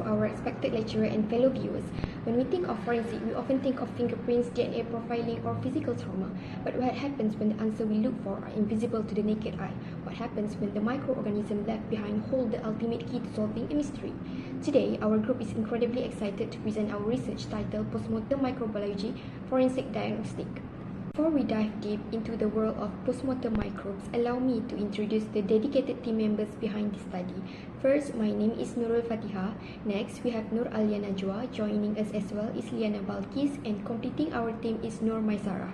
our respected lecturer and fellow viewers. When we think of forensic, we often think of fingerprints, DNA profiling, or physical trauma. But what happens when the answers we look for are invisible to the naked eye? What happens when the microorganism left behind hold the ultimate key to solving a mystery? Today, our group is incredibly excited to present our research titled Postmortem Microbiology, Forensic Diagnostics. Before we dive deep into the world of postmortem microbes, allow me to introduce the dedicated team members behind this study. First, my name is Nurul Fatiha. Next, we have Nur Alia Najwa. Joining us as well is Liana Balkis, and completing our team is Nur Maisara.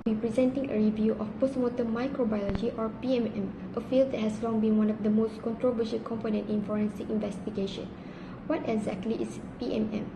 We'll be presenting a review of postmortem microbiology, or PMM, a field that has long been one of the most controversial components in forensic investigation. What exactly is PMM?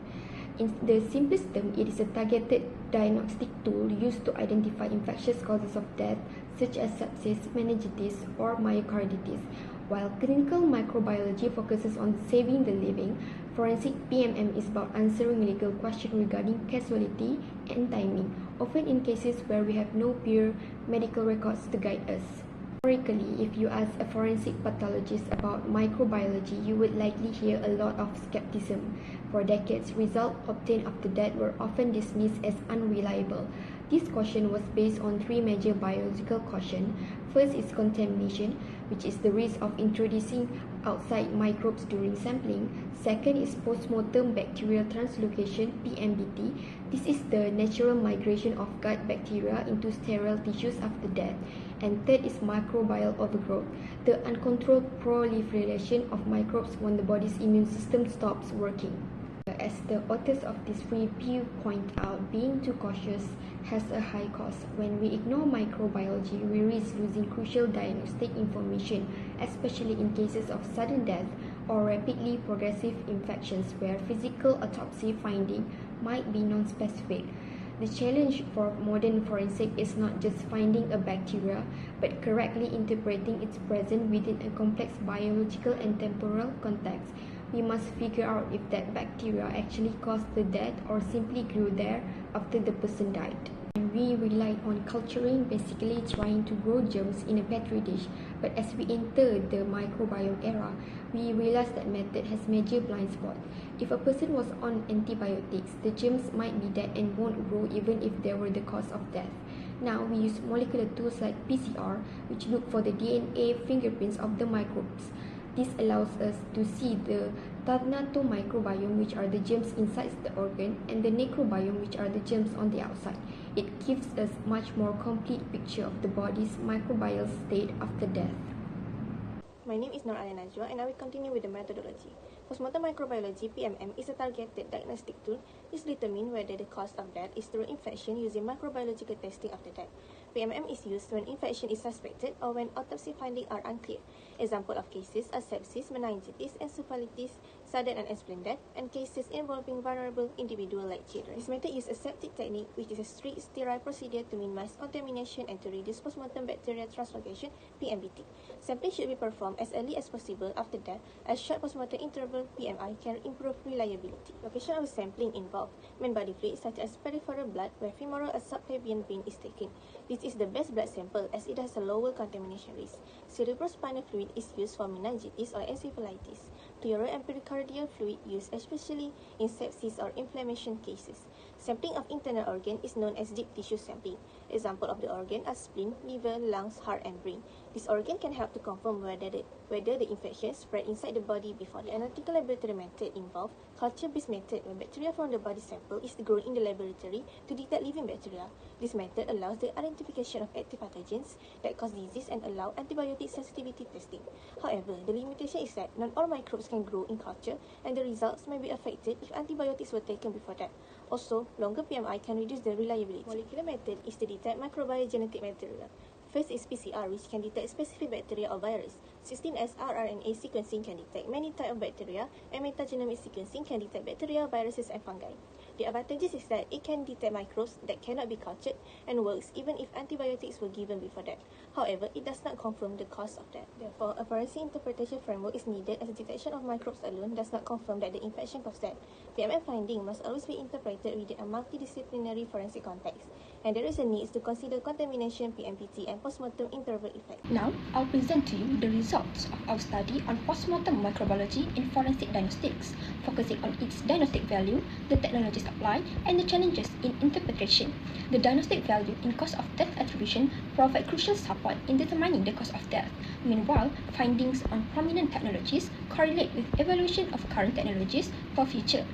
In the simplest term, it is a targeted diagnostic tool used to identify infectious causes of death such as sepsis, meningitis, or myocarditis. While clinical microbiology focuses on saving the living, forensic PMM is about answering legal questions regarding causality and timing, often in cases where we have no peer medical records to guide us. Historically, if you ask a forensic pathologist about microbiology, you would likely hear a lot of skepticism. For decades, results obtained after death were often dismissed as unreliable. This caution was based on three major biological cautions. First is contamination, which is the risk of introducing outside microbes during sampling. Second is postmortem bacterial translocation, PMBT. This is the natural migration of gut bacteria into sterile tissues after death. And third is microbial overgrowth, the uncontrolled proliferation of microbes when the body's immune system stops working. As the authors of this review point out, being too cautious has a high cost. When we ignore microbiology, we risk losing crucial diagnostic information, especially in cases of sudden death or rapidly progressive infections where physical autopsy finding might be non-specific. The challenge for modern forensic is not just finding a bacteria, but correctly interpreting its presence within a complex biological and temporal context. We must figure out if that bacteria actually caused the death or simply grew there after the person died. And we rely on culturing, basically trying to grow germs in a petri dish. But as we enter the microbiome era, we realize that method has major blind spots. If a person was on antibiotics, the germs might be dead and won't grow even if they were the cause of death. Now we use molecular tools like PCR, which look for the DNA fingerprints of the microbes. This allows us to see the thanatophore, which are the germs inside the organ, and the necrobiome, which are the germs on the outside. It gives us much more complete picture of the body's microbial state after death. My name is Nur Alia Najwa, and I will continue with the methodology. Postmortem microbiology, PMM, is a targeted diagnostic tool. It determines whether the cause of death is through infection using microbiological testing after death. PMM is used when infection is suspected or when autopsy findings are unclear. Examples of cases are sepsis, meningitis, encephalitis, sudden and unexplained death, and cases involving vulnerable individuals like children. This method uses aseptic technique, which is a strict sterile procedure to minimize contamination and to reduce postmortem bacterial translocation, PMBT. Sampling should be performed as early as possible after death, as short postmortem interval PMI can improve reliability. Location of sampling involved main body fluid such as peripheral blood, where femoral or subclavian vein is taken. This is the best blood sample as it has a lower contamination risk. Cerebrospinal fluid is used for meningitis or encephalitis. Pleural and pericardial fluid used especially in sepsis or inflammation cases. Sampling of internal organ is known as deep tissue sampling. Example of the organ are spleen, liver, lungs, heart, and brain. This organ can help to confirm whether the infection spread inside the body before. The analytical laboratory method involves culture-based method where bacteria from the body sample is grown in the laboratory to detect living bacteria. This method allows the identification of active pathogens that cause disease and allow antibiotic sensitivity testing. However, the limitation is that not all microbes can grow in culture, and the results may be affected if antibiotics were taken before that. Also, longer PMI can reduce the reliability. Molecular method is to detect microbial genetic material. First is PCR, which can detect specific bacteria or virus. 16S rRNA sequencing can detect many types of bacteria, and metagenomic sequencing can detect bacteria, viruses, and fungi. The advantages is that it can detect microbes that cannot be cultured and works even if antibiotics were given before that. However, it does not confirm the cause of death. Therefore, a forensic interpretation framework is needed as the detection of microbes alone does not confirm that the infection caused death. PMM finding must always be interpreted within a multidisciplinary forensic context, and there is a need to consider contamination, PMPT, and postmortem interval effect. Now, I'll present to you the results results of our study on postmortem microbiology in forensic diagnostics, focusing on its diagnostic value, the technologies applied, and the challenges in interpretation. The diagnostic value in cause of death attribution provide crucial support in determining the cause of death. Meanwhile, findings on prominent technologies correlate with evaluation of current technologies for future.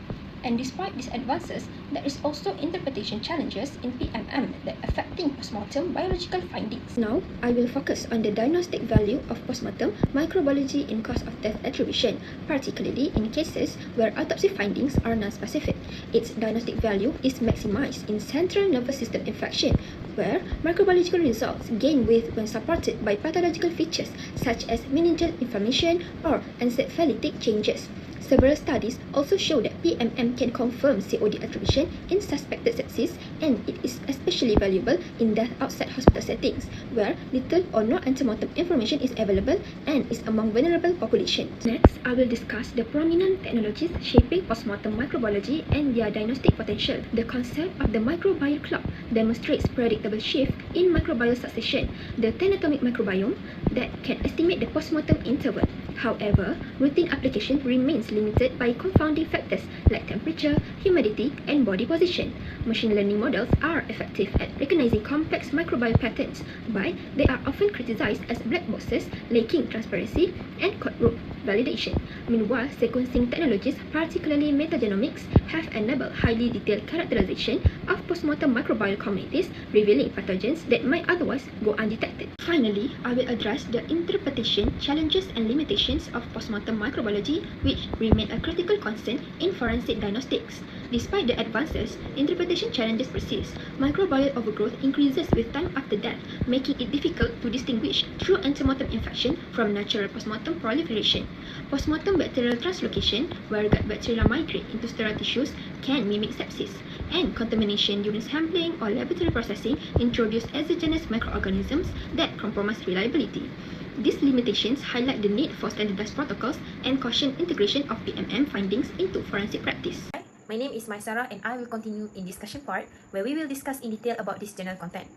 And despite these advances, there is also interpretation challenges in PMM that affecting postmortem biological findings. Now, I will focus on the diagnostic value of postmortem microbiology in cause of death attribution, particularly in cases where autopsy findings are non-specific. Its diagnostic value is maximized in central nervous system infection, where microbiological results gain weight when supported by pathological features such as meningeal inflammation or encephalitic changes. Several studies also show that PMM can confirm COD attribution in suspected sepsis, and it is especially valuable in death outside hospital settings, where little or no antemortem information is available and is among vulnerable populations. Next, I will discuss the prominent technologies shaping postmortem microbiology and their diagnostic potential. The concept of the microbial clock demonstrates predictable shift in microbial succession, the tenatomic microbiome, that can estimate the postmortem interval. However, routine application remains limited by confounding factors like temperature, humidity, and body position. Machine learning models are effective at recognizing complex microbial patterns, but they are often criticized as black boxes lacking transparency and code validation. Meanwhile, sequencing technologies, particularly metagenomics, have enabled highly detailed characterization of postmortem microbial communities, revealing pathogens that might otherwise go undetected. Finally, I will address the interpretation challenges and limitations of postmortem microbiology, which remain a critical concern in forensic diagnostics. Despite the advances, interpretation challenges persist. Microbial overgrowth increases with time after death, making it difficult to distinguish true antemortem infection from natural postmortem proliferation. Postmortem bacterial translocation, where gut bacteria migrate into sterile tissues, can mimic sepsis, and contamination during sampling or laboratory processing introduce exogenous microorganisms that compromise reliability. These limitations highlight the need for standardized protocols and caution integration of PMM findings into forensic practice. Hi, my name is Maisara, and I will continue in discussion part where we will discuss in detail about this general content.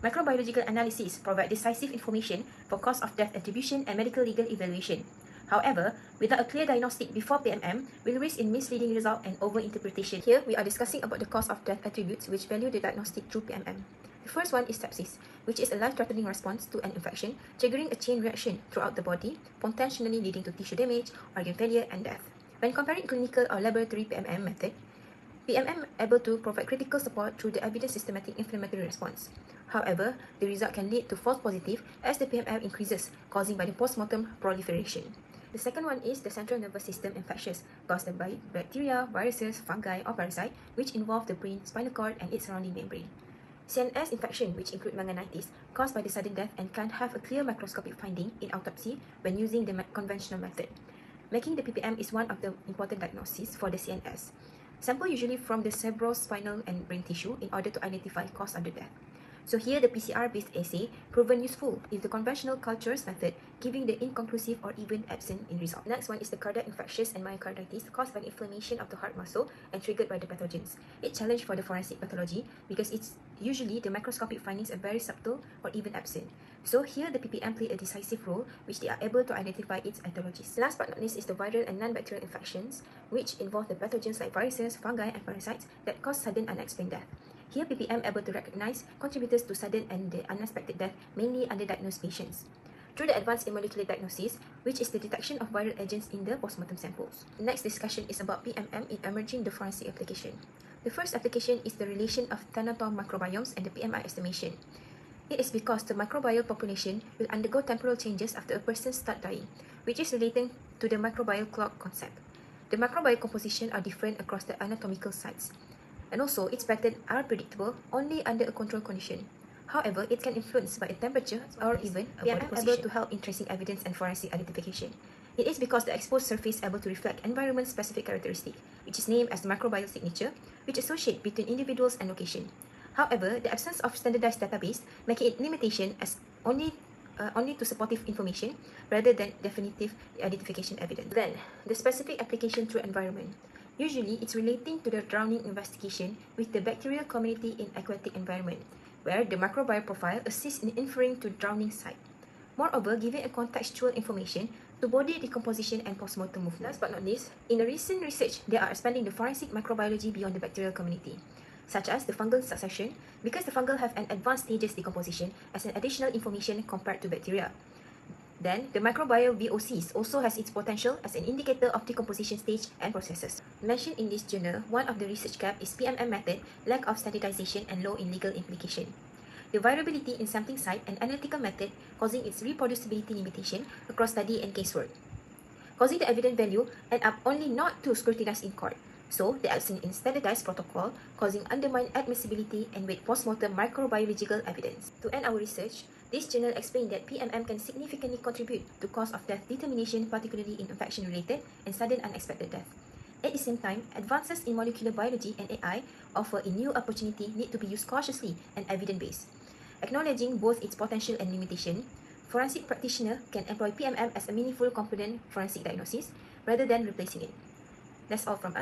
Microbiological analysis provide decisive information for cause of death attribution and medical legal evaluation. However, without a clear diagnostic before PMM, will risk in misleading result and overinterpretation. Here, we are discussing about the cause of death attributes which value the diagnostic through PMM. The first one is sepsis, which is a life-threatening response to an infection, triggering a chain reaction throughout the body, potentially leading to tissue damage, organ failure, and death. When comparing clinical or laboratory PMM method, PMM able to provide critical support through the evidence systematic inflammatory response. However, the result can lead to false positive as the PMM increases, causing by the postmortem proliferation. The second one is the central nervous system infections caused by bacteria, viruses, fungi, or parasite, which involve the brain, spinal cord, and its surrounding membrane. CNS infection, which include meningitis, caused by the sudden death and can have a clear microscopic finding in autopsy when using the conventional method. Making the PPM is one of the important diagnoses for the CNS. Sample usually from the cerebrospinal and brain tissue in order to identify cause of the death. So here the PCR-based assay proven useful if the conventional cultures method giving the inconclusive or even absent in result. Next one is the cardiac infections and myocarditis caused by the inflammation of the heart muscle and triggered by the pathogens. It's challenge for the forensic pathology because it's usually the microscopic findings are very subtle or even absent. So here the PPM play a decisive role which they are able to identify its etiologies. Last but not least is the viral and non-bacterial infections which involve the pathogens like viruses, fungi and parasites that cause sudden unexplained death. Here, PPM able to recognize contributors to sudden and the unexpected death, mainly underdiagnosed patients, through the advanced in molecular diagnosis, which is the detection of viral agents in the postmortem samples. The next discussion is about PMM in emerging the forensic application. The first application is the relation of thanatome microbiomes and the PMI estimation. It is because the microbial population will undergo temporal changes after a person starts dying, which is relating to the microbial clock concept. The microbial composition are different across the anatomical sites, and also its patterns are predictable only under a controlled condition. However, it can influence by a temperature or even a body position. Able to help in tracing evidence and forensic identification. It is because the exposed surface able to reflect environment-specific characteristic, which is named as the microbial signature, which associate between individuals and location. However, the absence of standardized database making it limitation as only to supportive information rather than definitive identification evidence. Then, the specific application through environment. Usually, it's relating to the drowning investigation with the bacterial community in aquatic environment, where the microbial profile assists in inferring to drowning site. Moreover, giving a contextual information to body decomposition and postmortem movement. Last but not least, in a recent research, they are expanding the forensic microbiology beyond the bacterial community, such as the fungal succession, because the fungal have an advanced stages decomposition as an additional information compared to bacteria. Then, the microbial VOCs also has its potential as an indicator of decomposition stage and processes. Mentioned in this journal, one of the research gap is PMM method, lack of standardization and low in legal implication. The variability in sampling site and analytical method causing its reproducibility limitation across study and casework, causing the evidence value end up only not to scrutinized in court. So, the absence in standardized protocol causing undermined admissibility and with postmortem microbiological evidence. To end our research, this journal explained that PMM can significantly contribute to cause of death determination, particularly in infection-related and sudden unexpected death. At the same time, advances in molecular biology and AI offer a new opportunity need to be used cautiously and evidence-based. Acknowledging both its potential and limitation, forensic practitioner can employ PMM as a meaningful component forensic diagnosis rather than replacing it. That's all from us.